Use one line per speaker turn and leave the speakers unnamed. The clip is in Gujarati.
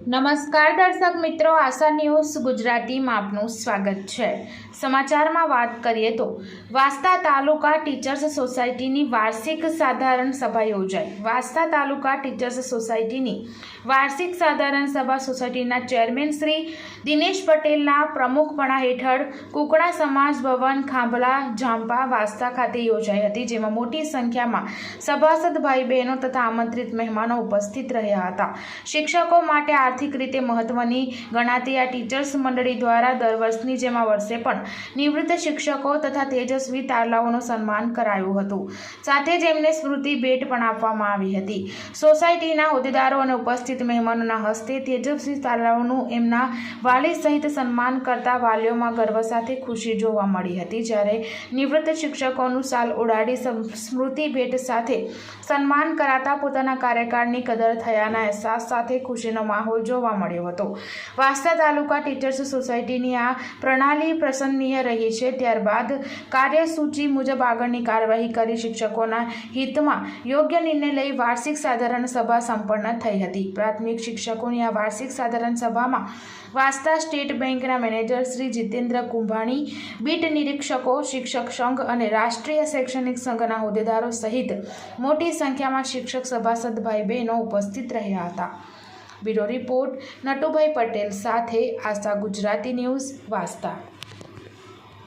નમસ્કાર દર્શક મિત્રો, આશા ન્યૂઝ ગુજરાતીમાં આપનું સ્વાગત છે। સમાચારમાં વાત કરીએ તો વાંસદા તાલુકા ટીચર્સ સોસાયટીની વાર્ષિક સાધારણ સભા યોજાઈ। વાંસદા તાલુકા ટીચર્સ સોસાયટીની વાર્ષિક સાધારણ સભા સોસાયટીના ચેરમેન શ્રી દિનેશ પટેલના પ્રમુખપણા હેઠળ કુકડા સમાજ ભવન ખાંભલા જાંપા વાંસદા ખાતે યોજાઈ હતી, જેમાં મોટી સંખ્યામાં સભાસદ ભાઈ બહેનો તથા આમંત્રિત મહેમાનો ઉપસ્થિત રહ્યા હતા। શિક્ષકો માટે આર્થિક રીતે મહત્વની ગણાતી આ ટીચર્સ મંડળી દ્વારા દર વર્ષની જેમ આ વર્ષે પણ નિવૃત્ત શિક્ષકો તથા તેજસ્વી તારલાઓનું સન્માન કરાયું હતું, સાથે જ એમને સ્મૃતિ ભેટ પણ આપવામાં આવી હતી। સોસાયટીના હોદ્દેદારો અને ઉપસ્થિત મહેમાનોના હસ્તે તેજસ્વી તારલાઓનું એમના વાલી સહિત સન્માન કરતા વાલીઓમાં ગર્વ સાથે ખુશી જોવા મળી હતી, જ્યારે નિવૃત્ત શિક્ષકોનું સાલ ઉડાડી સ્મૃતિ ભેટ સાથે સન્માન કરાતા પોતાના કાર્યકાળની કદર થયાના અહેસાસ સાથે ખુશીનો માહોલ જોવા મળ્યો હતો। વાંસદા તાલુકા ટીચર્સ સોસાયટીની આ પ્રણાલી પ્રશંસનીય રહી છે। ત્યારબાદ કાર્યસૂચિ મુજબ આગળની કાર્યવાહી કરી શિક્ષકોના હિતમાં યોગ્ય નિર્ણય લઈ વાર્ષિક સાધારણ સભા સંપન્ન થઈ હતી। પ્રાથમિક શિક્ષકોની આ વાર્ષિક સાધારણ સભામાં વાંસદા સ્ટેટ બેંકના મેનેજર શ્રી જીતેન્દ્ર કુંભાણી, બીટ નિરીક્ષકો, શિક્ષક સંઘ અને રાષ્ટ્રીય શૈક્ષણિક સંઘના હોદ્દેદારો સહિત મોટી સંખ્યામાં શિક્ષક સભાસદ ભાઈ બહેનો ઉપસ્થિત રહ્યા હતા। બ્યુરો રિપોર્ટ નટુભાઈ પટેલ સાથે આશા ગુજરાતી ન્યૂઝ વાંસદા।